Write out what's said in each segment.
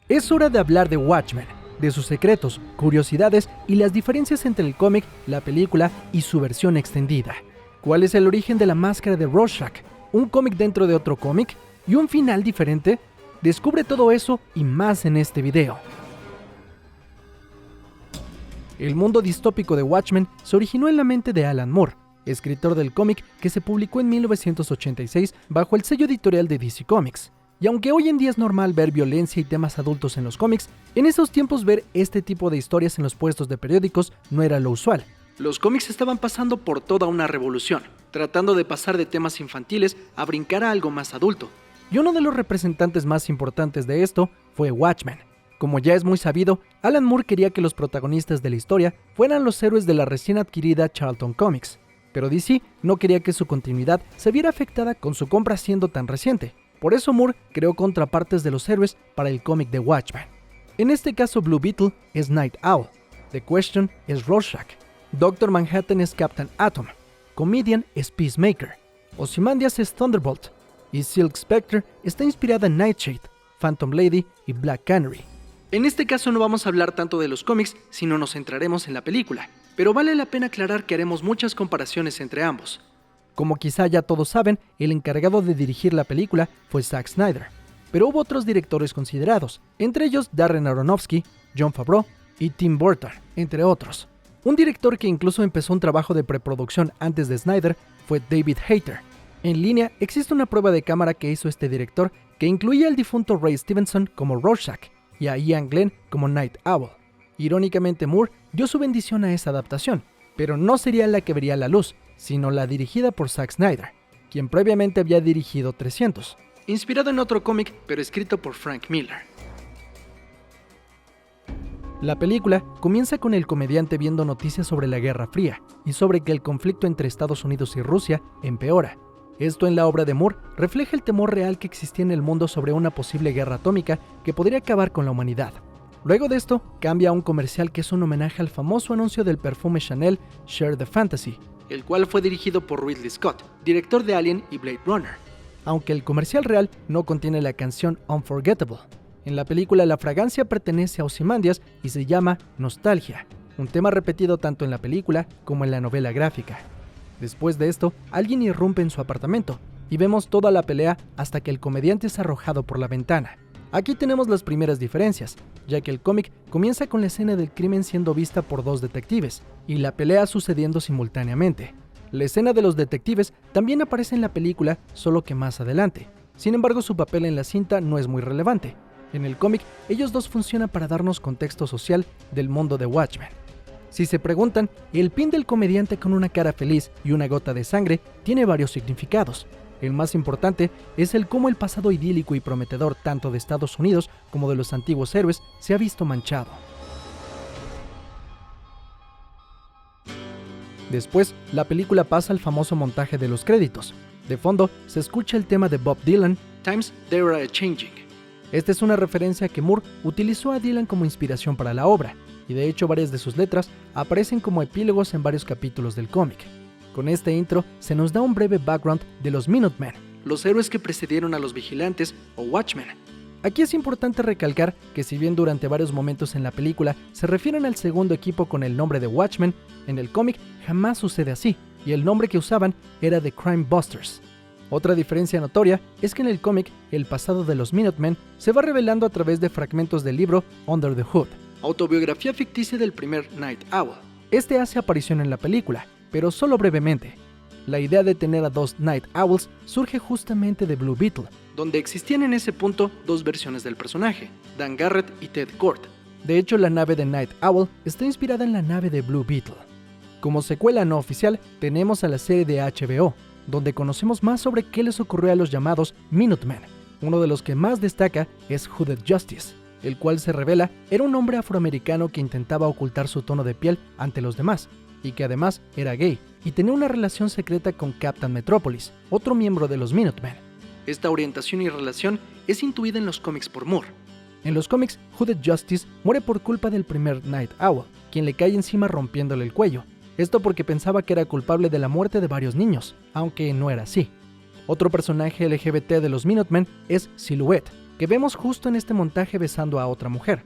Es hora de hablar de Watchmen, de sus secretos, curiosidades y las diferencias entre el cómic, la película y su versión extendida. ¿Cuál es el origen de la máscara de Rorschach? ¿Un cómic dentro de otro cómic? ¿Y un final diferente? Descubre todo eso y más en este video. El mundo distópico de Watchmen se originó en la mente de Alan Moore, escritor del cómic que se publicó en 1986 bajo el sello editorial de DC Comics. Y aunque hoy en día es normal ver violencia y temas adultos en los cómics, en esos tiempos ver este tipo de historias en los puestos de periódicos no era lo usual. Los cómics estaban pasando por toda una revolución, tratando de pasar de temas infantiles a brincar a algo más adulto. Y uno de los representantes más importantes de esto fue Watchmen. Como ya es muy sabido, Alan Moore quería que los protagonistas de la historia fueran los héroes de la recién adquirida Charlton Comics, pero DC no quería que su continuidad se viera afectada con su compra siendo tan reciente. Por eso Moore creó contrapartes de los héroes para el cómic de Watchmen. En este caso, Blue Beetle es Night Owl, The Question es Rorschach, Dr. Manhattan es Captain Atom, Comedian es Peacemaker, Ozymandias es Thunderbolt, y Silk Spectre está inspirada en Nightshade, Phantom Lady y Black Canary. En este caso no vamos a hablar tanto de los cómics, sino nos centraremos en la película, pero vale la pena aclarar que haremos muchas comparaciones entre ambos. Como quizá ya todos saben, el encargado de dirigir la película fue Zack Snyder, pero hubo otros directores considerados, entre ellos Darren Aronofsky, Jon Favreau y Tim Burton, entre otros. Un director que incluso empezó un trabajo de preproducción antes de Snyder fue David Hayter. En línea existe una prueba de cámara que hizo este director que incluía al difunto Ray Stevenson como Rorschach y a Ian Glenn como Night Owl. Irónicamente, Moore dio su bendición a esa adaptación, pero no sería la que vería la luz, sino la dirigida por Zack Snyder, quien previamente había dirigido 300, inspirado en otro cómic pero escrito por Frank Miller. La película comienza con el comediante viendo noticias sobre la Guerra Fría y sobre que el conflicto entre Estados Unidos y Rusia empeora. Esto en la obra de Moore refleja el temor real que existía en el mundo sobre una posible guerra atómica que podría acabar con la humanidad. Luego de esto, cambia a un comercial que es un homenaje al famoso anuncio del perfume Chanel Share the Fantasy, el cual fue dirigido por Ridley Scott, director de Alien y Blade Runner, aunque el comercial real no contiene la canción Unforgettable. En la película la fragancia pertenece a Ozymandias y se llama Nostalgia, un tema repetido tanto en la película como en la novela gráfica. Después de esto, alguien irrumpe en su apartamento y vemos toda la pelea hasta que el comediante es arrojado por la ventana. Aquí tenemos las primeras diferencias, ya que el cómic comienza con la escena del crimen siendo vista por dos detectives y la pelea sucediendo simultáneamente. La escena de los detectives también aparece en la película, solo que más adelante. Sin embargo, su papel en la cinta no es muy relevante. En el cómic, ellos dos funcionan para darnos contexto social del mundo de Watchmen. Si se preguntan, el pin del comediante con una cara feliz y una gota de sangre tiene varios significados. El más importante es el cómo el pasado idílico y prometedor tanto de Estados Unidos como de los antiguos héroes se ha visto manchado. Después, la película pasa al famoso montaje de los créditos. De fondo, se escucha el tema de Bob Dylan, Times They Are A-Changing. Esta es una referencia que Moore utilizó a Dylan como inspiración para la obra, y de hecho varias de sus letras aparecen como epílogos en varios capítulos del cómic. Con este intro se nos da un breve background de los Minutemen, los héroes que precedieron a los Vigilantes o Watchmen. Aquí es importante recalcar que si bien durante varios momentos en la película se refieren al segundo equipo con el nombre de Watchmen, en el cómic jamás sucede así, y el nombre que usaban era The Crime Busters. Otra diferencia notoria es que en el cómic el pasado de los Minutemen se va revelando a través de fragmentos del libro Under the Hood, autobiografía ficticia del primer Night Owl. Este hace aparición en la película, pero solo brevemente. La idea de tener a dos Night Owls surge justamente de Blue Beetle, donde existían en ese punto dos versiones del personaje, Dan Garrett y Ted Kord. De hecho, la nave de Night Owl está inspirada en la nave de Blue Beetle. Como secuela no oficial, tenemos a la serie de HBO, donde conocemos más sobre qué les ocurrió a los llamados Minutemen. Uno de los que más destaca es Hooded Justice, el cual se revela era un hombre afroamericano que intentaba ocultar su tono de piel ante los demás, y que además era gay, y tenía una relación secreta con Captain Metropolis, otro miembro de los Minutemen. Esta orientación y relación es intuida en los cómics por Moore. En los cómics, Hooded Justice muere por culpa del primer Night Owl, quien le cae encima rompiéndole el cuello. Esto porque pensaba que era culpable de la muerte de varios niños, aunque no era así. Otro personaje LGBT de los Minutemen es Silhouette, que vemos justo en este montaje besando a otra mujer.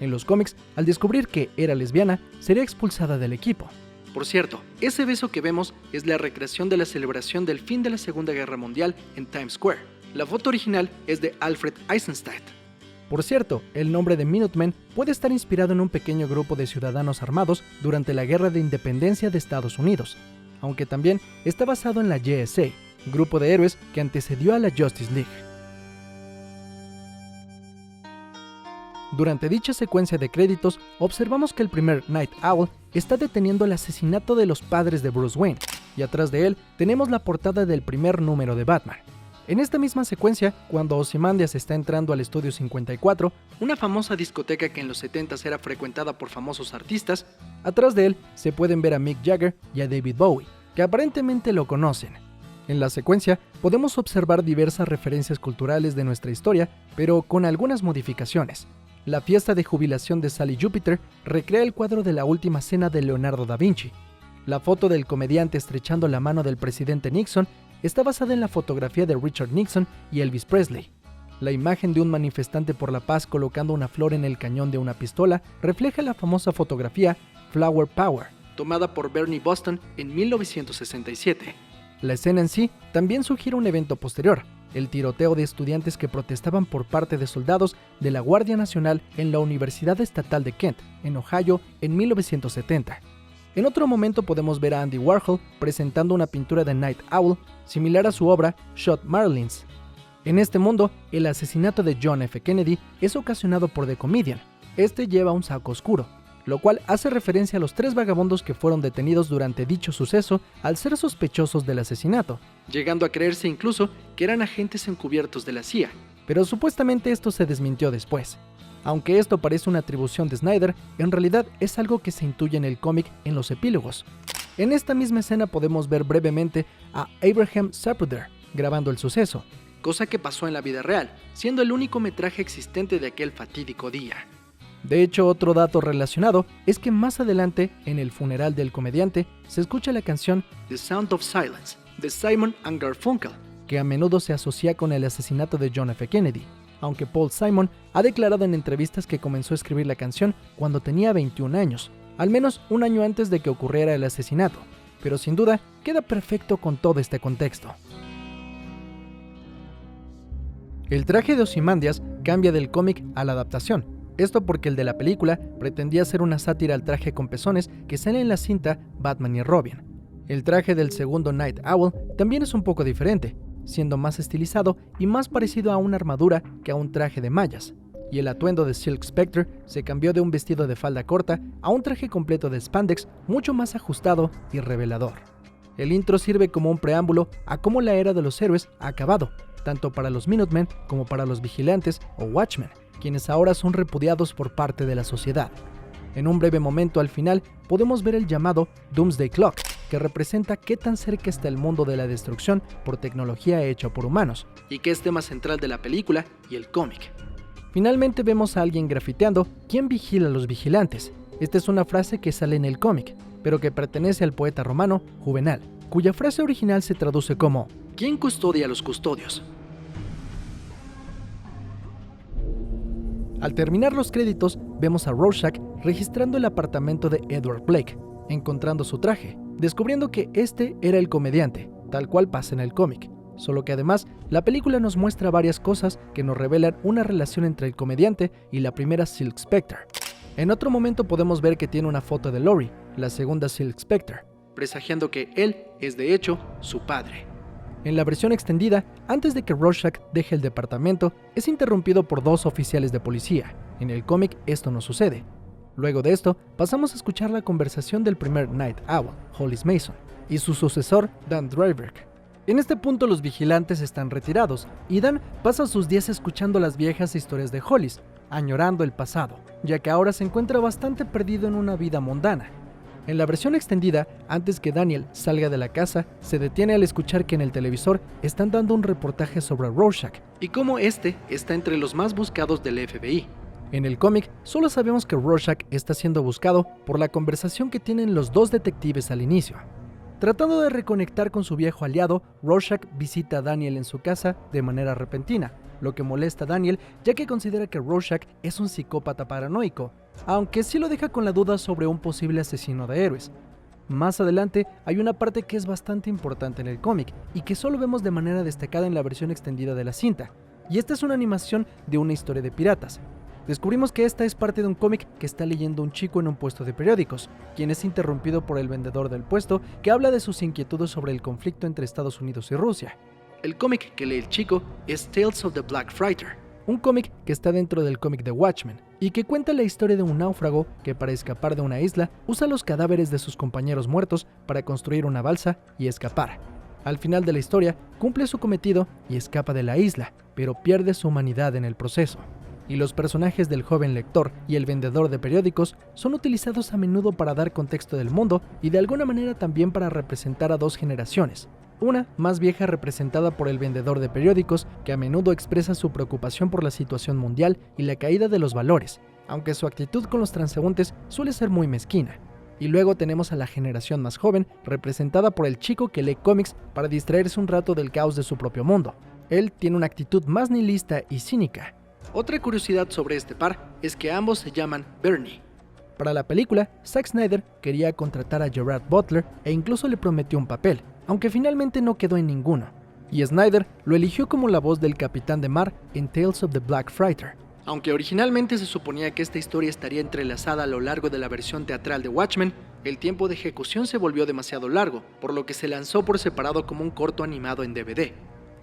En los cómics, al descubrir que era lesbiana, sería expulsada del equipo. Por cierto, ese beso que vemos es la recreación de la celebración del fin de la Segunda Guerra Mundial en Times Square. La foto original es de Alfred Eisenstadt. Por cierto, el nombre de Minutemen puede estar inspirado en un pequeño grupo de ciudadanos armados durante la Guerra de Independencia de Estados Unidos, aunque también está basado en la JSA, grupo de héroes que antecedió a la Justice League. Durante dicha secuencia de créditos, observamos que el primer Night Owl está deteniendo el asesinato de los padres de Bruce Wayne, y atrás de él tenemos la portada del primer número de Batman. En esta misma secuencia, cuando Ozymandias está entrando al Estudio 54, una famosa discoteca que en los 70s era frecuentada por famosos artistas, atrás de él se pueden ver a Mick Jagger y a David Bowie, que aparentemente lo conocen. En la secuencia podemos observar diversas referencias culturales de nuestra historia, pero con algunas modificaciones. La fiesta de jubilación de Sally Jupiter recrea el cuadro de la última cena de Leonardo da Vinci. La foto del comediante estrechando la mano del presidente Nixon está basada en la fotografía de Richard Nixon y Elvis Presley. La imagen de un manifestante por la paz colocando una flor en el cañón de una pistola refleja la famosa fotografía Flower Power, tomada por Bernie Boston en 1967. La escena en sí también sugiere un evento posterior, el tiroteo de estudiantes que protestaban por parte de soldados de la Guardia Nacional en la Universidad Estatal de Kent, en Ohio, en 1970. En otro momento podemos ver a Andy Warhol presentando una pintura de Night Owl similar a su obra Shot Marlins. En este mundo, el asesinato de John F. Kennedy es ocasionado por The Comedian. Este lleva un saco oscuro, lo cual hace referencia a los 3 vagabundos que fueron detenidos durante dicho suceso al ser sospechosos del asesinato, llegando a creerse incluso que eran agentes encubiertos de la CIA, pero supuestamente esto se desmintió después. Aunque esto parece una atribución de Snyder, en realidad es algo que se intuye en el cómic en los epílogos. En esta misma escena podemos ver brevemente a Abraham Zapruder grabando el suceso, cosa que pasó en la vida real, siendo el único metraje existente de aquel fatídico día. De hecho, otro dato relacionado es que más adelante, en el funeral del comediante, se escucha la canción The Sound of Silence de Simon & Garfunkel, que a menudo se asocia con el asesinato de John F. Kennedy, aunque Paul Simon ha declarado en entrevistas que comenzó a escribir la canción cuando tenía 21 años, al menos un año antes de que ocurriera el asesinato, pero sin duda queda perfecto con todo este contexto. El traje de Ozymandias cambia del cómic a la adaptación, esto porque el de la película pretendía ser una sátira al traje con pezones que sale en la cinta Batman y Robin. El traje del segundo Night Owl también es un poco diferente, siendo más estilizado y más parecido a una armadura que a un traje de mallas, y el atuendo de Silk Spectre se cambió de un vestido de falda corta a un traje completo de spandex mucho más ajustado y revelador. El intro sirve como un preámbulo a cómo la era de los héroes ha acabado, tanto para los Minutemen como para los Vigilantes o Watchmen, quienes ahora son repudiados por parte de la sociedad. En un breve momento al final podemos ver el llamado Doomsday Clock, que representa qué tan cerca está el mundo de la destrucción por tecnología hecha por humanos, y que es tema central de la película y el cómic. Finalmente vemos a alguien grafiteando ¿quién vigila a los vigilantes? Esta es una frase que sale en el cómic, pero que pertenece al poeta romano Juvenal, cuya frase original se traduce como ¿quién custodia a los custodios? Al terminar los créditos, vemos a Rorschach registrando el apartamento de Edward Blake, encontrando su traje, descubriendo que este era el comediante, tal cual pasa en el cómic, solo que además la película nos muestra varias cosas que nos revelan una relación entre el comediante y la primera Silk Spectre. En otro momento podemos ver que tiene una foto de Laurie, la segunda Silk Spectre, presagiando que él es de hecho su padre. En la versión extendida, antes de que Rorschach deje el departamento, es interrumpido por 2 oficiales de policía. En el cómic esto no sucede. Luego de esto, pasamos a escuchar la conversación del primer Night Owl, Hollis Mason, y su sucesor, Dan Dreiberg. En este punto los vigilantes están retirados, y Dan pasa sus días escuchando las viejas historias de Hollis, añorando el pasado, ya que ahora se encuentra bastante perdido en una vida mundana. En la versión extendida, antes que Daniel salga de la casa, se detiene al escuchar que en el televisor están dando un reportaje sobre Rorschach y cómo este está entre los más buscados del FBI. En el cómic, solo sabemos que Rorschach está siendo buscado por la conversación que tienen los 2 detectives al inicio. Tratando de reconectar con su viejo aliado, Rorschach visita a Daniel en su casa de manera repentina, lo que molesta a Daniel, ya que considera que Rorschach es un psicópata paranoico, aunque sí lo deja con la duda sobre un posible asesino de héroes. Más adelante hay una parte que es bastante importante en el cómic y que solo vemos de manera destacada en la versión extendida de la cinta, y esta es una animación de una historia de piratas. Descubrimos que esta es parte de un cómic que está leyendo un chico en un puesto de periódicos, quien es interrumpido por el vendedor del puesto que habla de sus inquietudes sobre el conflicto entre Estados Unidos y Rusia. El cómic que lee el chico es Tales of the Black Freighter, un cómic que está dentro del cómic de Watchmen y que cuenta la historia de un náufrago que para escapar de una isla usa los cadáveres de sus compañeros muertos para construir una balsa y escapar. Al final de la historia, cumple su cometido y escapa de la isla, pero pierde su humanidad en el proceso. Y los personajes del joven lector y el vendedor de periódicos son utilizados a menudo para dar contexto del mundo y de alguna manera también para representar a dos generaciones. Una más vieja representada por el vendedor de periódicos, que a menudo expresa su preocupación por la situación mundial y la caída de los valores, aunque su actitud con los transeúntes suele ser muy mezquina. Y luego tenemos a la generación más joven, representada por el chico que lee cómics para distraerse un rato del caos de su propio mundo. Él tiene una actitud más nihilista y cínica. Otra curiosidad sobre este par es que ambos se llaman Bernie. Para la película, Zack Snyder quería contratar a Gerard Butler e incluso le prometió un papel, aunque finalmente no quedó en ninguno. Y Snyder lo eligió como la voz del Capitán de Mar en Tales of the Black Freighter. Aunque originalmente se suponía que esta historia estaría entrelazada a lo largo de la versión teatral de Watchmen, el tiempo de ejecución se volvió demasiado largo, por lo que se lanzó por separado como un corto animado en DVD.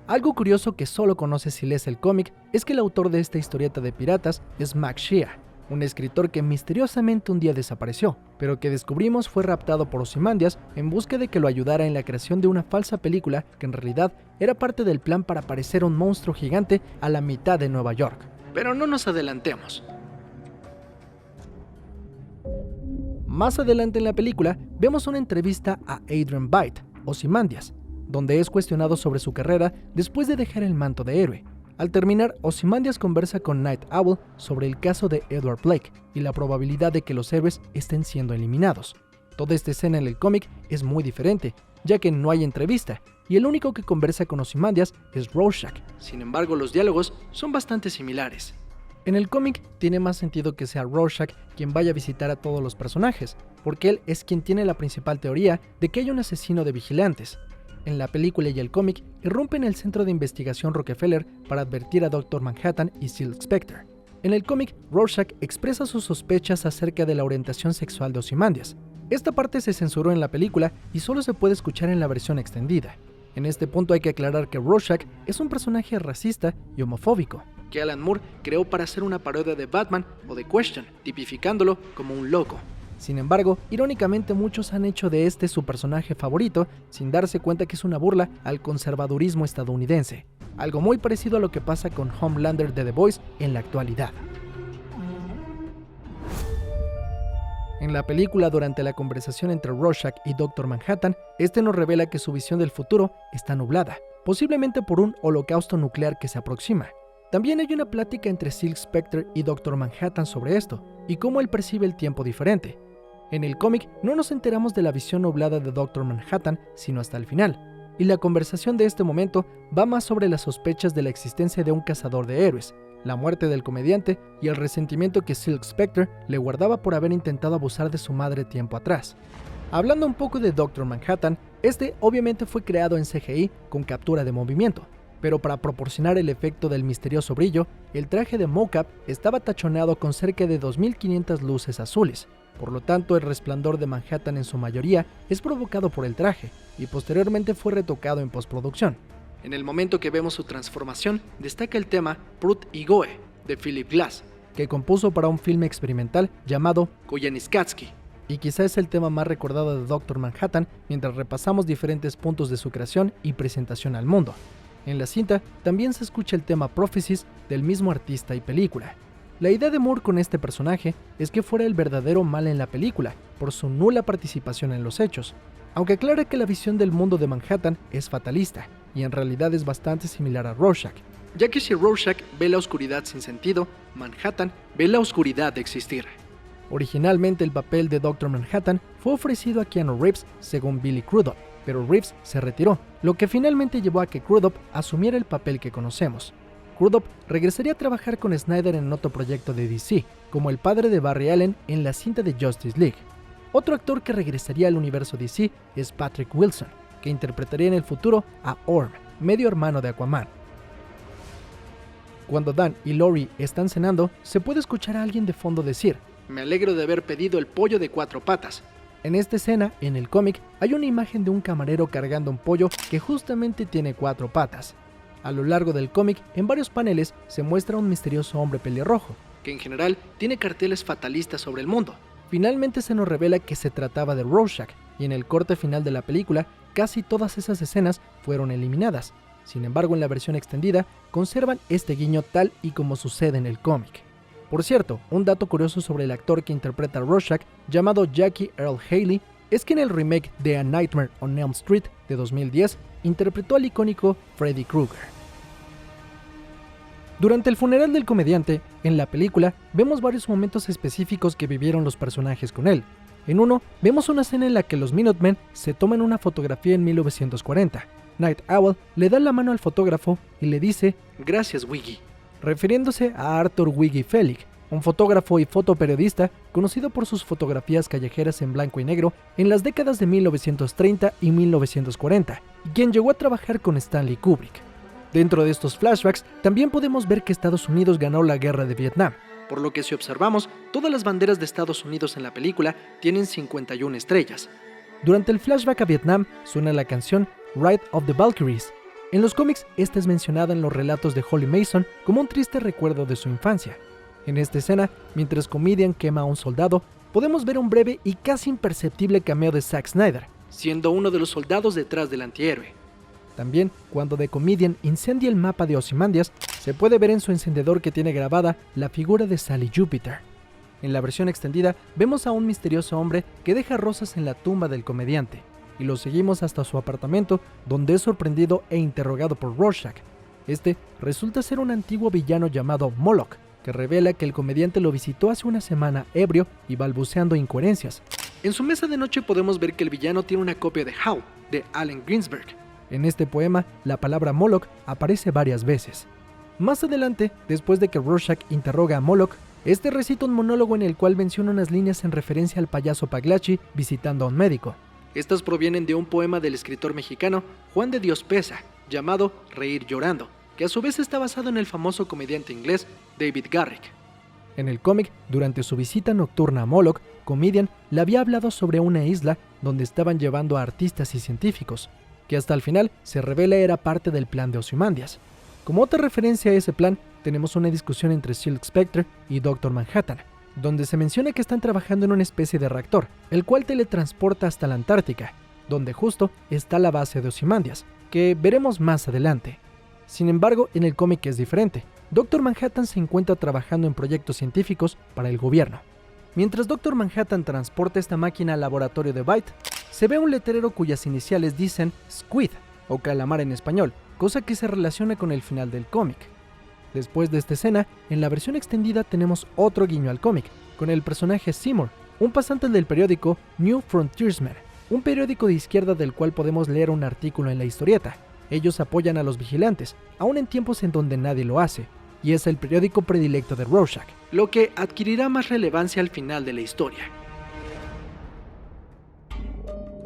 Algo curioso que solo conoces si lees el cómic es que el autor de esta historieta de piratas es Max Shea, un escritor que misteriosamente un día desapareció, pero que descubrimos fue raptado por Ozymandias en busca de que lo ayudara en la creación de una falsa película que en realidad era parte del plan para parecer un monstruo gigante a la mitad de Nueva York. Pero no nos adelantemos. Más adelante en la película vemos una entrevista a Adrian Veidt, Ozymandias, donde es cuestionado sobre su carrera después de dejar el manto de héroe. Al terminar, Ozymandias conversa con Night Owl sobre el caso de Edward Blake y la probabilidad de que los héroes estén siendo eliminados. Toda esta escena en el cómic es muy diferente, ya que no hay entrevista, y el único que conversa con Ozymandias es Rorschach. Sin embargo, los diálogos son bastante similares. En el cómic tiene más sentido que sea Rorschach quien vaya a visitar a todos los personajes, porque él es quien tiene la principal teoría de que hay un asesino de vigilantes. En la película y el cómic irrumpen el centro de investigación Rockefeller para advertir a Dr. Manhattan y Silk Spectre. En el cómic, Rorschach expresa sus sospechas acerca de la orientación sexual de Ozymandias. Esta parte se censuró en la película y solo se puede escuchar en la versión extendida. En este punto hay que aclarar que Rorschach es un personaje racista y homofóbico, que Alan Moore creó para hacer una parodia de Batman o de Question, tipificándolo como un loco. Sin embargo, irónicamente muchos han hecho de este su personaje favorito sin darse cuenta que es una burla al conservadurismo estadounidense, algo muy parecido a lo que pasa con Homelander de The Boys en la actualidad. En la película, durante la conversación entre Rorschach y Dr. Manhattan, este nos revela que su visión del futuro está nublada, posiblemente por un holocausto nuclear que se aproxima. También hay una plática entre Silk Spectre y Dr. Manhattan sobre esto, y cómo él percibe el tiempo diferente. En el cómic no nos enteramos de la visión nublada de Dr. Manhattan sino hasta el final, y la conversación de este momento va más sobre las sospechas de la existencia de un cazador de héroes, la muerte del comediante y el resentimiento que Silk Spectre le guardaba por haber intentado abusar de su madre tiempo atrás. Hablando un poco de Dr. Manhattan, este obviamente fue creado en CGI con captura de movimiento, pero para proporcionar el efecto del misterioso brillo, el traje de mocap estaba tachoneado con cerca de 2500 luces azules. Por lo tanto, el resplandor de Manhattan en su mayoría es provocado por el traje, y posteriormente fue retocado en postproducción. En el momento que vemos su transformación, destaca el tema Prut y Goe, de Philip Glass, que compuso para un filme experimental llamado Koyaanisqatsi, y quizá es el tema más recordado de Dr. Manhattan mientras repasamos diferentes puntos de su creación y presentación al mundo. En la cinta también se escucha el tema Prophecies del mismo artista y película. La idea de Moore con este personaje es que fuera el verdadero mal en la película, por su nula participación en los hechos, aunque aclara que la visión del mundo de Manhattan es fatalista, y en realidad es bastante similar a Rorschach, ya que si Rorschach ve la oscuridad sin sentido, Manhattan ve la oscuridad de existir. Originalmente el papel de Dr. Manhattan fue ofrecido a Keanu Reeves según Billy Crudup, pero Reeves se retiró, lo que finalmente llevó a que Crudup asumiera el papel que conocemos. Kurdop regresaría a trabajar con Snyder en otro proyecto de DC, como el padre de Barry Allen en la cinta de Justice League. Otro actor que regresaría al universo DC es Patrick Wilson, que interpretaría en el futuro a Orm, medio hermano de Aquaman. Cuando Dan y Lori están cenando, se puede escuchar a alguien de fondo decir: "Me alegro de haber pedido el pollo de 4 patas". En esta escena, en el cómic, hay una imagen de un camarero cargando un pollo que justamente tiene 4 patas. A lo largo del cómic, en varios paneles, se muestra un misterioso hombre pelirrojo, que en general tiene carteles fatalistas sobre el mundo. Finalmente se nos revela que se trataba de Rorschach, y en el corte final de la película, casi todas esas escenas fueron eliminadas. Sin embargo, en la versión extendida, conservan este guiño tal y como sucede en el cómic. Por cierto, un dato curioso sobre el actor que interpreta a Rorschach, llamado Jackie Earle Haley, es que en el remake de A Nightmare on Elm Street de 2010, interpretó al icónico Freddy Krueger. Durante el funeral del comediante, en la película, vemos varios momentos específicos que vivieron los personajes con él. En uno, vemos una escena en la que los Minutemen se toman una fotografía en 1940. Night Owl le da la mano al fotógrafo y le dice "Gracias, Wiggy", refiriéndose a Arthur Wiggy Felig, un fotógrafo y fotoperiodista conocido por sus fotografías callejeras en blanco y negro en las décadas de 1930 y 1940, y quien llegó a trabajar con Stanley Kubrick. Dentro de estos flashbacks también podemos ver que Estados Unidos ganó la guerra de Vietnam, por lo que si observamos, todas las banderas de Estados Unidos en la película tienen 51 estrellas. Durante el flashback a Vietnam suena la canción Ride of the Valkyries. En los cómics, esta es mencionada en los relatos de Holly Mason como un triste recuerdo de su infancia. En esta escena, mientras Comedian quema a un soldado, podemos ver un breve y casi imperceptible cameo de Zack Snyder, siendo uno de los soldados detrás del antihéroe. También, cuando The Comedian incendia el mapa de Ozymandias, se puede ver en su encendedor que tiene grabada la figura de Sally Jupiter. En la versión extendida, vemos a un misterioso hombre que deja rosas en la tumba del comediante, y lo seguimos hasta su apartamento, donde es sorprendido e interrogado por Rorschach. Este resulta ser un antiguo villano llamado Moloch, que revela que el comediante lo visitó hace una semana ebrio y balbuceando incoherencias. En su mesa de noche podemos ver que el villano tiene una copia de Howl, de Allen Ginsberg. En este poema, la palabra Moloch aparece varias veces. Más adelante, después de que Rorschach interroga a Moloch, este recita un monólogo en el cual menciona unas líneas en referencia al payaso Pagliacci visitando a un médico. Estas provienen de un poema del escritor mexicano Juan de Dios Pesa, llamado Reír llorando, que a su vez está basado en el famoso comediante inglés David Garrick. En el cómic, durante su visita nocturna a Moloch, Comedian le había hablado sobre una isla donde estaban llevando a artistas y científicos, que hasta el final se revela era parte del plan de Ozymandias. Como otra referencia a ese plan, tenemos una discusión entre Silk Spectre y Dr. Manhattan, donde se menciona que están trabajando en una especie de reactor, el cual teletransporta hasta la Antártica, donde justo está la base de Ozymandias, que veremos más adelante. Sin embargo, en el cómic es diferente. Dr. Manhattan se encuentra trabajando en proyectos científicos para el gobierno. Mientras Dr. Manhattan transporta esta máquina al laboratorio de Byte, se ve un letrero cuyas iniciales dicen Squid, o calamar en español, cosa que se relaciona con el final del cómic. Después de esta escena, en la versión extendida tenemos otro guiño al cómic, con el personaje Seymour, un pasante del periódico New Frontiersman, un periódico de izquierda del cual podemos leer un artículo en la historieta. Ellos apoyan a los vigilantes, aún en tiempos en donde nadie lo hace, y es el periódico predilecto de Rorschach, lo que adquirirá más relevancia al final de la historia.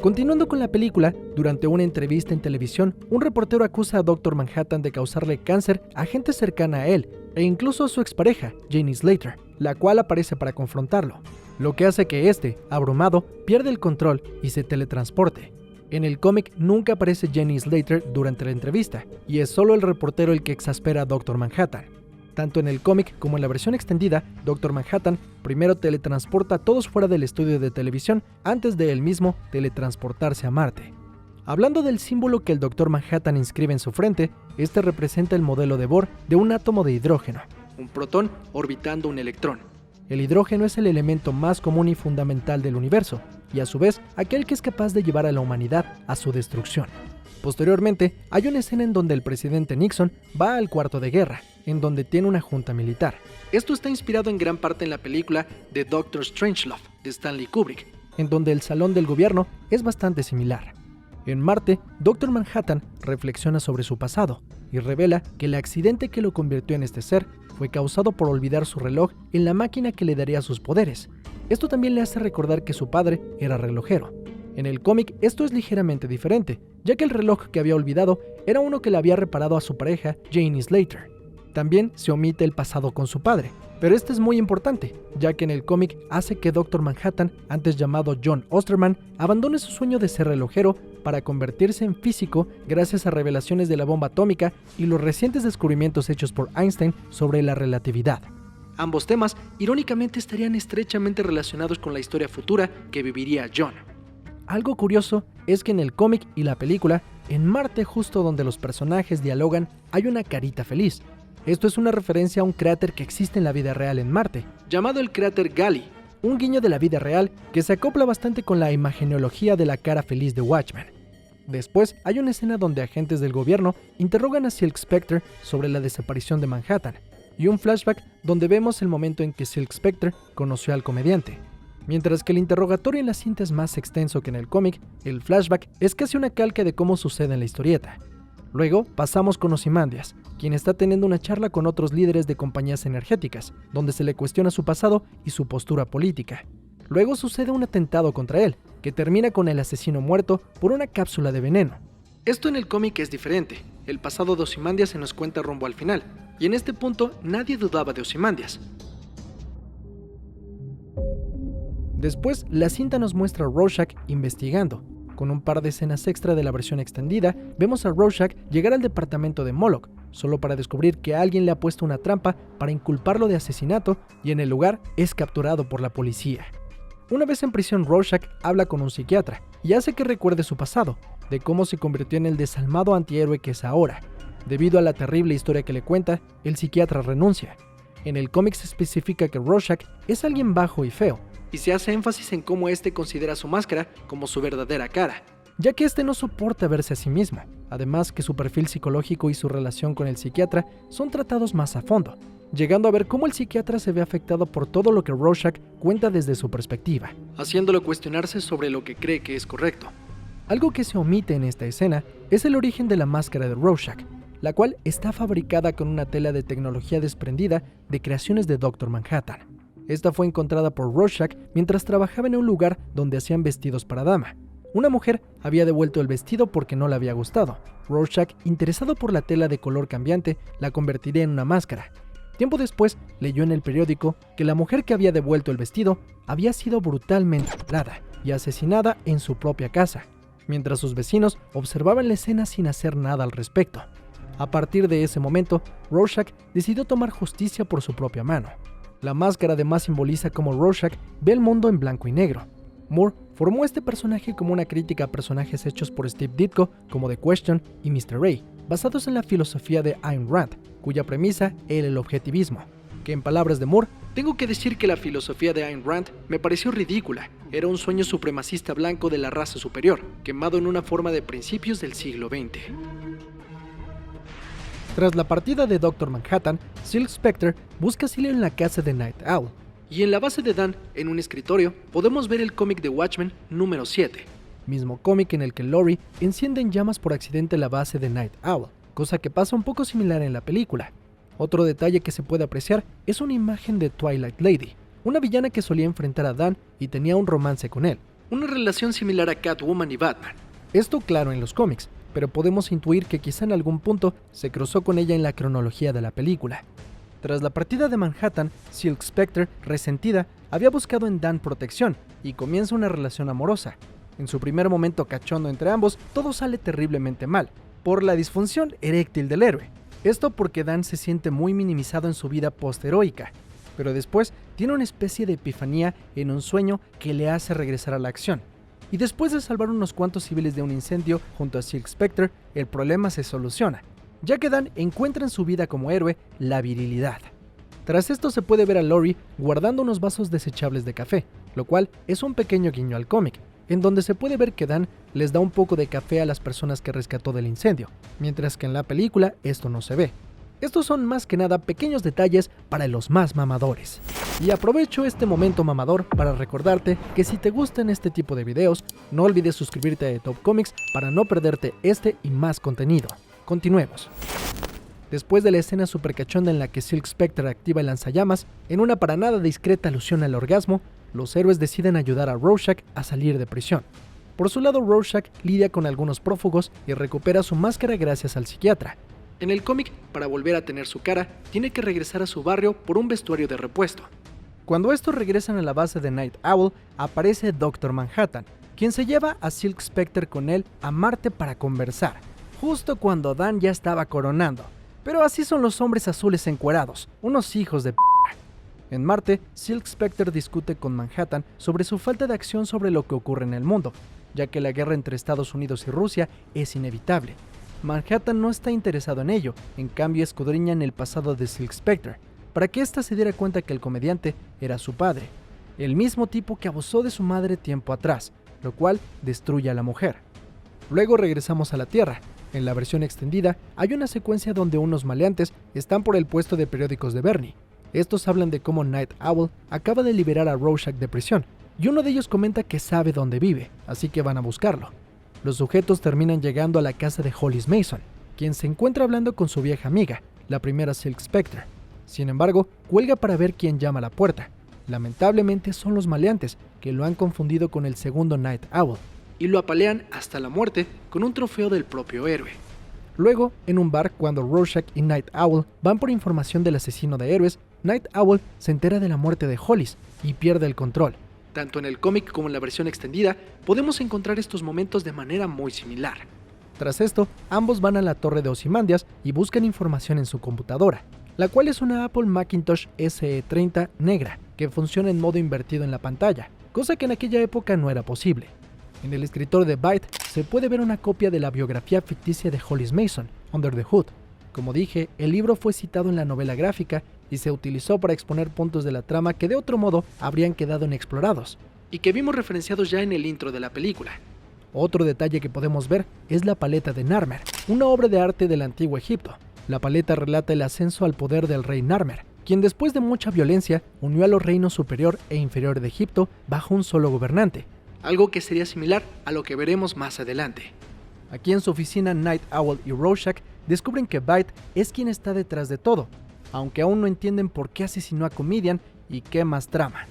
Continuando con la película, durante una entrevista en televisión, un reportero acusa a Dr. Manhattan de causarle cáncer a gente cercana a él, e incluso a su expareja, Jenny Slater, la cual aparece para confrontarlo, lo que hace que este, abrumado, pierda el control y se teletransporte. En el cómic nunca aparece Jenny Slater durante la entrevista, y es solo el reportero el que exaspera a Dr. Manhattan. Tanto en el cómic como en la versión extendida, Dr. Manhattan primero teletransporta a todos fuera del estudio de televisión antes de él mismo teletransportarse a Marte. Hablando del símbolo que el Dr. Manhattan inscribe en su frente, este representa el modelo de Bohr de un átomo de hidrógeno, un protón orbitando un electrón. El hidrógeno es el elemento más común y fundamental del universo, y a su vez aquel que es capaz de llevar a la humanidad a su destrucción. Posteriormente, hay una escena en donde el presidente Nixon va al cuarto de guerra, en donde tiene una junta militar. Esto está inspirado en gran parte en la película The Doctor Strangelove de Stanley Kubrick, en donde el salón del gobierno es bastante similar. En Marte, Dr. Manhattan reflexiona sobre su pasado y revela que el accidente que lo convirtió en este ser fue causado por olvidar su reloj en la máquina que le daría sus poderes. Esto también le hace recordar que su padre era relojero. En el cómic esto es ligeramente diferente, ya que el reloj que había olvidado era uno que le había reparado a su pareja, Janie Slater. También se omite el pasado con su padre, pero este es muy importante, ya que en el cómic hace que Dr. Manhattan, antes llamado John Osterman, abandone su sueño de ser relojero para convertirse en físico gracias a revelaciones de la bomba atómica y los recientes descubrimientos hechos por Einstein sobre la relatividad. Ambos temas, irónicamente, estarían estrechamente relacionados con la historia futura que viviría John. Algo curioso es que en el cómic y la película, en Marte, justo donde los personajes dialogan, hay una carita feliz. Esto es una referencia a un cráter que existe en la vida real en Marte, llamado el cráter Gali, un guiño de la vida real que se acopla bastante con la imagenología de la cara feliz de Watchmen. Después hay una escena donde agentes del gobierno interrogan a Silk Spectre sobre la desaparición de Manhattan, y un flashback donde vemos el momento en que Silk Spectre conoció al comediante. Mientras que el interrogatorio en la cinta es más extenso que en el cómic, el flashback es casi una calca de cómo sucede en la historieta. Luego pasamos con Ozymandias, quien está teniendo una charla con otros líderes de compañías energéticas, donde se le cuestiona su pasado y su postura política. Luego sucede un atentado contra él, que termina con el asesino muerto por una cápsula de veneno. Esto en el cómic es diferente. El pasado de Ozymandias se nos cuenta rumbo al final, y en este punto nadie dudaba de Ozymandias. Después, la cinta nos muestra a Rorschach investigando. Con un par de escenas extra de la versión extendida, vemos a Rorschach llegar al departamento de Moloch, solo para descubrir que alguien le ha puesto una trampa para inculparlo de asesinato y en el lugar es capturado por la policía. Una vez en prisión, Rorschach habla con un psiquiatra y hace que recuerde su pasado, de cómo se convirtió en el desalmado antihéroe que es ahora. Debido a la terrible historia que le cuenta, el psiquiatra renuncia. En el cómic se especifica que Rorschach es alguien bajo y feo, y se hace énfasis en cómo este considera su máscara como su verdadera cara, ya que este no soporta verse a sí mismo. Además que su perfil psicológico y su relación con el psiquiatra son tratados más a fondo, llegando a ver cómo el psiquiatra se ve afectado por todo lo que Rorschach cuenta desde su perspectiva, haciéndolo cuestionarse sobre lo que cree que es correcto. Algo que se omite en esta escena es el origen de la máscara de Rorschach, la cual está fabricada con una tela de tecnología desprendida de creaciones de Dr. Manhattan. Esta fue encontrada por Rorschach mientras trabajaba en un lugar donde hacían vestidos para dama. Una mujer había devuelto el vestido porque no le había gustado. Rorschach, interesado por la tela de color cambiante, la convertiría en una máscara. Tiempo después, leyó en el periódico que la mujer que había devuelto el vestido había sido brutalmente violada y asesinada en su propia casa, mientras sus vecinos observaban la escena sin hacer nada al respecto. A partir de ese momento, Rorschach decidió tomar justicia por su propia mano. La máscara además simboliza cómo Rorschach ve el mundo en blanco y negro. Moore formó este personaje como una crítica a personajes hechos por Steve Ditko como The Question y Mr. Ray, basados en la filosofía de Ayn Rand, cuya premisa era el objetivismo. Que en palabras de Moore, tengo que decir que la filosofía de Ayn Rand me pareció ridícula. Era un sueño supremacista blanco de la raza superior, quemado en una forma de principios del siglo XX. Tras la partida de Dr. Manhattan, Silk Spectre busca asilo en la casa de Night Owl. Y en la base de Dan, en un escritorio, podemos ver el cómic de Watchmen número 7. Mismo cómic en el que Laurie enciende en llamas por accidente la base de Night Owl, cosa que pasa un poco similar en la película. Otro detalle que se puede apreciar es una imagen de Twilight Lady, una villana que solía enfrentar a Dan y tenía un romance con él, una relación similar a Catwoman y Batman. Esto claro en los cómics, pero podemos intuir que quizá en algún punto se cruzó con ella en la cronología de la película. Tras la partida de Manhattan, Silk Spectre, resentida, había buscado en Dan protección y comienza una relación amorosa. En su primer momento cachondo entre ambos, todo sale terriblemente mal, por la disfunción eréctil del héroe. Esto porque Dan se siente muy minimizado en su vida post-heroica, pero después tiene una especie de epifanía en un sueño que le hace regresar a la acción. Y después de salvar unos cuantos civiles de un incendio junto a Silk Spectre, el problema se soluciona, ya que Dan encuentra en su vida como héroe la virilidad. Tras esto se puede ver a Laurie guardando unos vasos desechables de café, lo cual es un pequeño guiño al cómic, en donde se puede ver que Dan les da un poco de café a las personas que rescató del incendio, mientras que en la película esto no se ve. Estos son más que nada pequeños detalles para los más mamadores. Y aprovecho este momento mamador para recordarte que si te gustan este tipo de videos, no olvides suscribirte a The Top Comics para no perderte este y más contenido. Continuemos. Después de la escena super cachonda en la que Silk Spectre activa el lanzallamas, en una para nada discreta alusión al orgasmo, los héroes deciden ayudar a Rorschach a salir de prisión. Por su lado, Rorschach lidia con algunos prófugos y recupera su máscara gracias al psiquiatra. En el cómic, para volver a tener su cara, tiene que regresar a su barrio por un vestuario de repuesto. Cuando estos regresan a la base de Night Owl, aparece Dr. Manhattan, quien se lleva a Silk Spectre con él a Marte para conversar, justo cuando Dan ya estaba coronando. Pero así son los hombres azules encuerados, unos hijos de p***. En Marte, Silk Spectre discute con Manhattan sobre su falta de acción sobre lo que ocurre en el mundo, ya que la guerra entre Estados Unidos y Rusia es inevitable. Manhattan no está interesado en ello, en cambio escudriña en el pasado de Silk Spectre, para que ésta se diera cuenta que el comediante era su padre, el mismo tipo que abusó de su madre tiempo atrás, lo cual destruye a la mujer. Luego regresamos a la Tierra. En la versión extendida hay una secuencia donde unos maleantes están por el puesto de periódicos de Bernie. Estos hablan de cómo Night Owl acaba de liberar a Rorschach de prisión, y uno de ellos comenta que sabe dónde vive, así que van a buscarlo. Los sujetos terminan llegando a la casa de Hollis Mason, quien se encuentra hablando con su vieja amiga, la primera Silk Spectre. Sin embargo, cuelga para ver quién llama a la puerta. Lamentablemente son los maleantes, que lo han confundido con el segundo Night Owl, y lo apalean hasta la muerte con un trofeo del propio héroe. Luego, en un bar, cuando Rorschach y Night Owl van por información del asesino de héroes, Night Owl se entera de la muerte de Hollis y pierde el control. Tanto en el cómic como en la versión extendida, podemos encontrar estos momentos de manera muy similar. Tras esto, ambos van a la torre de Ozymandias y buscan información en su computadora, la cual es una Apple Macintosh SE30 negra, que funciona en modo invertido en la pantalla, cosa que en aquella época no era posible. En el escritor de Byte se puede ver una copia de la biografía ficticia de Hollis Mason, Under the Hood. Como dije, el libro fue citado en la novela gráfica y se utilizó para exponer puntos de la trama que de otro modo habrían quedado inexplorados, y que vimos referenciados ya en el intro de la película. Otro detalle que podemos ver es la paleta de Narmer, una obra de arte del antiguo Egipto. La paleta relata el ascenso al poder del rey Narmer, quien después de mucha violencia unió a los reinos superior e inferior de Egipto bajo un solo gobernante, algo que sería similar a lo que veremos más adelante. Aquí en su oficina, Night Owl y Rorschach descubren que Byte es quien está detrás de todo, aunque aún no entienden por qué asesinó a Comedian y qué más trama.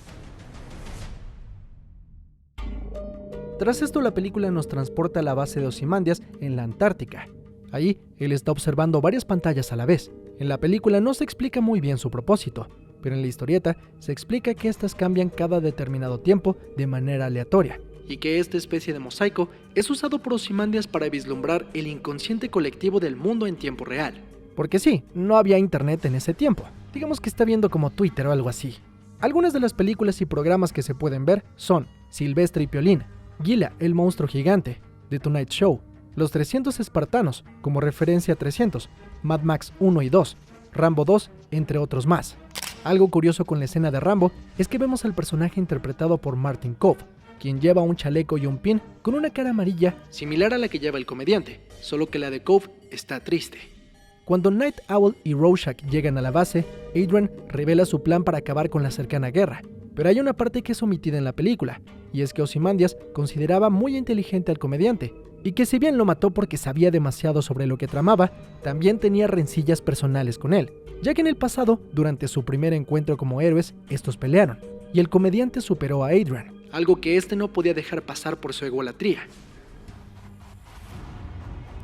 Tras esto, la película nos transporta a la base de Ozymandias en la Antártica. Ahí, él está observando varias pantallas a la vez. En la película no se explica muy bien su propósito, pero en la historieta se explica que estas cambian cada determinado tiempo de manera aleatoria, y que esta especie de mosaico es usado por Ozymandias para vislumbrar el inconsciente colectivo del mundo en tiempo real. Porque sí, no había internet en ese tiempo. Digamos que está viendo como Twitter o algo así. Algunas de las películas y programas que se pueden ver son Silvestre y Piolín, Gila, el monstruo gigante, The Tonight Show, Los 300 espartanos, como referencia a 300, Mad Max 1 y 2, Rambo 2, entre otros más. Algo curioso con la escena de Rambo es que vemos al personaje interpretado por Martin Kove, quien lleva un chaleco y un pin con una cara amarilla similar a la que lleva el comediante, solo que la de Kove está triste. Cuando Night Owl y Rorschach llegan a la base, Adrian revela su plan para acabar con la cercana guerra, pero hay una parte que es omitida en la película, y es que Ozymandias consideraba muy inteligente al comediante, y que si bien lo mató porque sabía demasiado sobre lo que tramaba, también tenía rencillas personales con él, ya que en el pasado, durante su primer encuentro como héroes, estos pelearon, y el comediante superó a Adrian, algo que este no podía dejar pasar por su egolatría.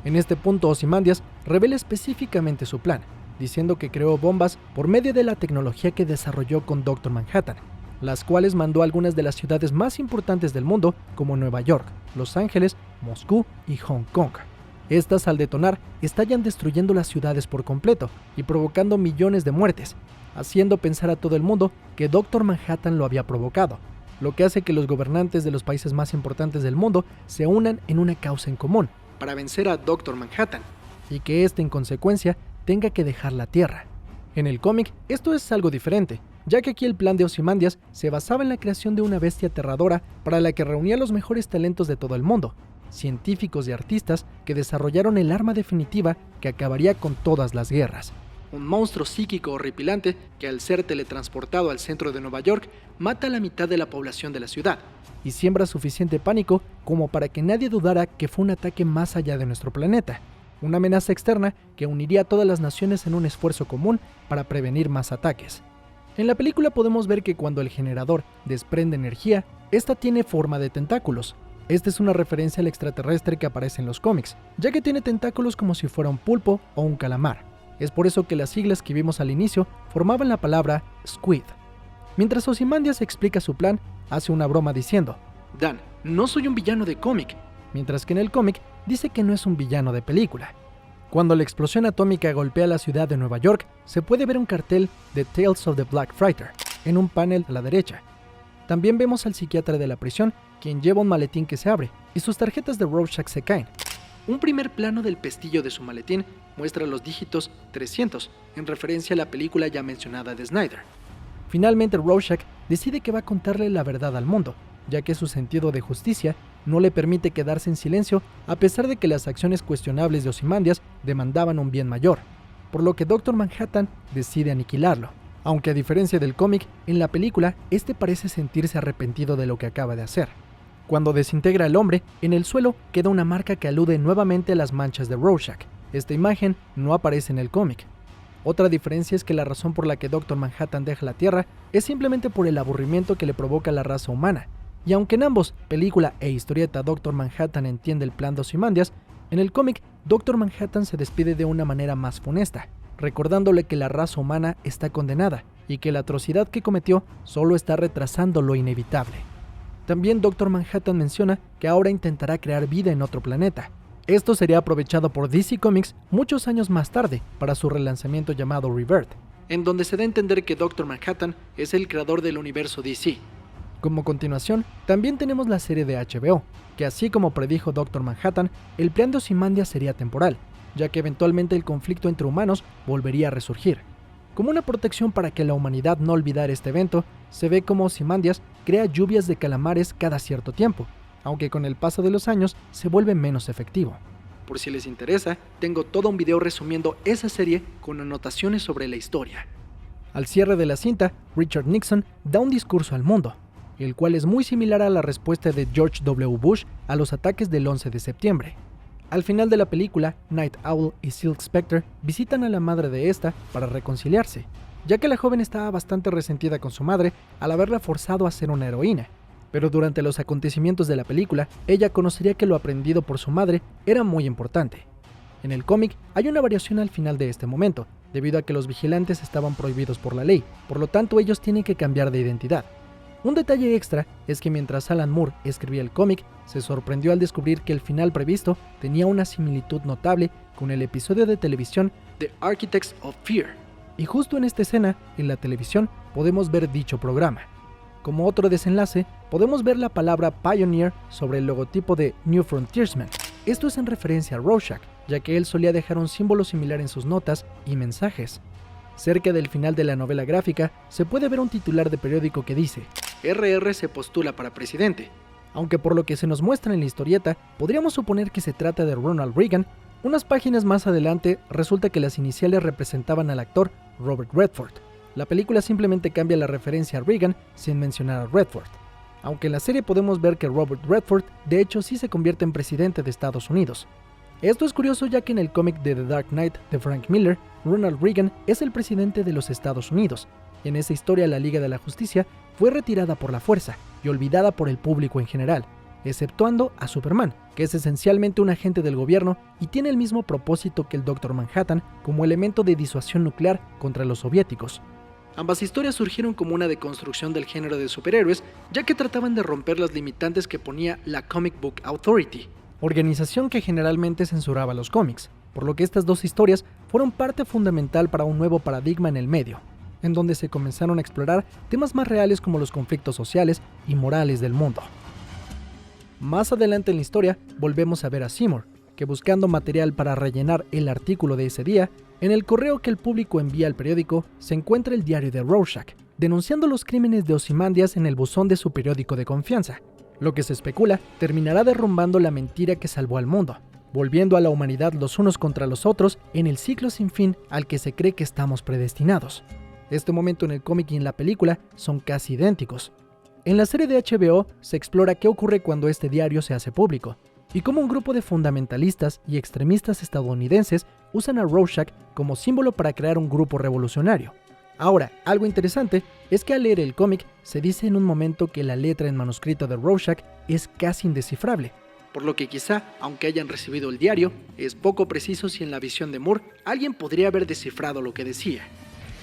En este punto, Ozymandias revela específicamente su plan, diciendo que creó bombas por medio de la tecnología que desarrolló con Dr. Manhattan, las cuales mandó a algunas de las ciudades más importantes del mundo, como Nueva York, Los Ángeles, Moscú y Hong Kong. Estas, al detonar, estallan destruyendo las ciudades por completo y provocando millones de muertes, haciendo pensar a todo el mundo que Dr. Manhattan lo había provocado, lo que hace que los gobernantes de los países más importantes del mundo se unan en una causa en común, para vencer a Dr. Manhattan, y que éste en consecuencia tenga que dejar la Tierra. En el cómic esto es algo diferente, ya que aquí el plan de Ozymandias se basaba en la creación de una bestia aterradora para la que reunía los mejores talentos de todo el mundo, científicos y artistas que desarrollaron el arma definitiva que acabaría con todas las guerras. un monstruo psíquico horripilante que al ser teletransportado al centro de Nueva York mata a la mitad de la población de la ciudad y siembra suficiente pánico como para que nadie dudara que fue un ataque más allá de nuestro planeta, una amenaza externa que uniría a todas las naciones en un esfuerzo común para prevenir más ataques. En la película podemos ver que cuando el generador desprende energía, esta tiene forma de tentáculos. Esta es una referencia al extraterrestre que aparece en los cómics, ya que tiene tentáculos como si fuera un pulpo o un calamar. Es por eso que las siglas que vimos al inicio formaban la palabra Squid. Mientras Ozymandias explica su plan, hace una broma diciendo: Dan, no soy un villano de cómic, mientras que en el cómic dice que no es un villano de película. Cuando la explosión atómica golpea la ciudad de Nueva York, se puede ver un cartel de Tales of the Black Frighter en un panel a la derecha. También vemos al psiquiatra de la prisión, quien lleva un maletín que se abre, y sus tarjetas de Rorschach se caen. Un primer plano del pestillo de su maletín muestra los dígitos 300, en referencia a la película ya mencionada de Snyder. Finalmente Rorschach decide que va a contarle la verdad al mundo, ya que su sentido de justicia no le permite quedarse en silencio a pesar de que las acciones cuestionables de Ozymandias demandaban un bien mayor, por lo que Dr. Manhattan decide aniquilarlo. Aunque a diferencia del cómic, en la película, este parece sentirse arrepentido de lo que acaba de hacer. Cuando desintegra al hombre, en el suelo queda una marca que alude nuevamente a las manchas de Rorschach. Esta imagen no aparece en el cómic. Otra diferencia es que la razón por la que Dr. Manhattan deja la Tierra es simplemente por el aburrimiento que le provoca a la raza humana. Y aunque en ambos, película e historieta, Dr. Manhattan entiende el plan de Ozymandias, en el cómic, Dr. Manhattan se despide de una manera más funesta, recordándole que la raza humana está condenada y que la atrocidad que cometió solo está retrasando lo inevitable. También Dr. Manhattan menciona que ahora intentará crear vida en otro planeta. Esto sería aprovechado por DC Comics muchos años más tarde para su relanzamiento llamado Rebirth, en donde se da a entender que Dr. Manhattan es el creador del universo DC. Como continuación, también tenemos la serie de HBO, que así como predijo Dr. Manhattan, el plan de Ozymandias sería temporal, ya que eventualmente el conflicto entre humanos volvería a resurgir. Como una protección para que la humanidad no olvidara este evento, se ve como Ozymandias crea lluvias de calamares cada cierto tiempo, aunque con el paso de los años se vuelve menos efectivo. Por si les interesa, tengo todo un video resumiendo esa serie con anotaciones sobre la historia. Al cierre de la cinta, Richard Nixon da un discurso al mundo, el cual es muy similar a la respuesta de George W. Bush a los ataques del 11 de septiembre. Al final de la película, Night Owl y Silk Spectre visitan a la madre de esta para reconciliarse, ya que la joven estaba bastante resentida con su madre al haberla forzado a ser una heroína. Pero durante los acontecimientos de la película, ella conocería que lo aprendido por su madre era muy importante. En el cómic hay una variación al final de este momento, debido a que los vigilantes estaban prohibidos por la ley, por lo tanto ellos tienen que cambiar de identidad. Un detalle extra es que mientras Alan Moore escribía el cómic, se sorprendió al descubrir que el final previsto tenía una similitud notable con el episodio de televisión The Architects of Fear. Y justo en esta escena, en la televisión, podemos ver dicho programa. Como otro desenlace, podemos ver la palabra Pioneer sobre el logotipo de New Frontiersman. Esto es en referencia a Rorschach, ya que él solía dejar un símbolo similar en sus notas y mensajes. Cerca del final de la novela gráfica, se puede ver un titular de periódico que dice: RR se postula para presidente. Aunque por lo que se nos muestra en la historieta, podríamos suponer que se trata de Ronald Reagan. Unas páginas más adelante, resulta que las iniciales representaban al actor Robert Redford. La película simplemente cambia la referencia a Reagan sin mencionar a Redford. Aunque en la serie podemos ver que Robert Redford, de hecho, sí se convierte en presidente de Estados Unidos. Esto es curioso ya que en el cómic de The Dark Knight de Frank Miller, Ronald Reagan es el presidente de los Estados Unidos. En esa historia la Liga de la Justicia fue retirada por la fuerza y olvidada por el público en general, exceptuando a Superman, que es esencialmente un agente del gobierno y tiene el mismo propósito que el Dr. Manhattan como elemento de disuasión nuclear contra los soviéticos. Ambas historias surgieron como una deconstrucción del género de superhéroes, ya que trataban de romper las limitantes que ponía la Comic Book Authority, organización que generalmente censuraba los cómics, por lo que estas dos historias fueron parte fundamental para un nuevo paradigma en el medio, en donde se comenzaron a explorar temas más reales como los conflictos sociales y morales del mundo. Más adelante en la historia, volvemos a ver a Seymour, que buscando material para rellenar el artículo de ese día, en el correo que el público envía al periódico se encuentra el diario de Rorschach, denunciando los crímenes de Ozymandias en el buzón de su periódico de confianza. Lo que se especula terminará derrumbando la mentira que salvó al mundo, volviendo a la humanidad los unos contra los otros en el ciclo sin fin al que se cree que estamos predestinados. Este momento en el cómic y en la película son casi idénticos. En la serie de HBO se explora qué ocurre cuando este diario se hace público, y cómo un grupo de fundamentalistas y extremistas estadounidenses usan a Rorschach como símbolo para crear un grupo revolucionario. Ahora, algo interesante es que al leer el cómic se dice en un momento que la letra en manuscrito de Rorschach es casi indescifrable, por lo que quizá, aunque hayan recibido el diario, es poco preciso si en la visión de Moore alguien podría haber descifrado lo que decía.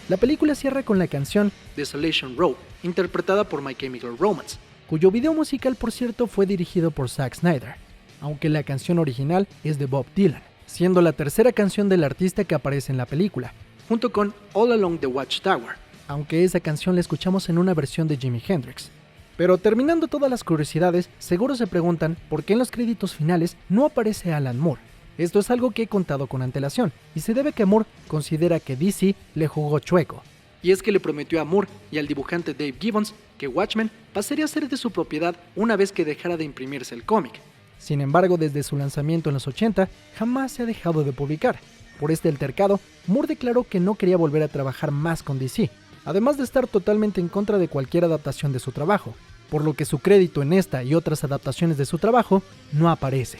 La película cierra con la canción Desolation Row, interpretada por My Chemical Romance, cuyo video musical, por cierto, fue dirigido por Zack Snyder, aunque la canción original es de Bob Dylan, siendo la tercera canción del artista que aparece en la película, junto con All Along the Watchtower, aunque esa canción la escuchamos en una versión de Jimi Hendrix. Pero terminando todas las curiosidades, seguro se preguntan por qué en los créditos finales no aparece Alan Moore. Esto es algo que he contado con antelación, y se debe a que Moore considera que DC le jugó chueco. Y es que le prometió a Moore y al dibujante Dave Gibbons que Watchmen pasaría a ser de su propiedad una vez que dejara de imprimirse el cómic. Sin embargo, desde su lanzamiento en los 80, jamás se ha dejado de publicar. Por este altercado, Moore declaró que no quería volver a trabajar más con DC, además de estar totalmente en contra de cualquier adaptación de su trabajo, por lo que su crédito en esta y otras adaptaciones de su trabajo no aparece.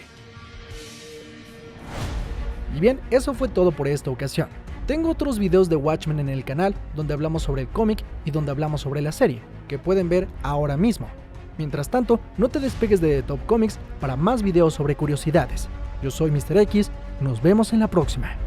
Y bien, eso fue todo por esta ocasión. Tengo otros videos de Watchmen en el canal donde hablamos sobre el cómic y donde hablamos sobre la serie, que pueden ver ahora mismo. Mientras tanto, no te despegues de The Top Comics para más videos sobre curiosidades. Yo soy Mr. X, nos vemos en la próxima.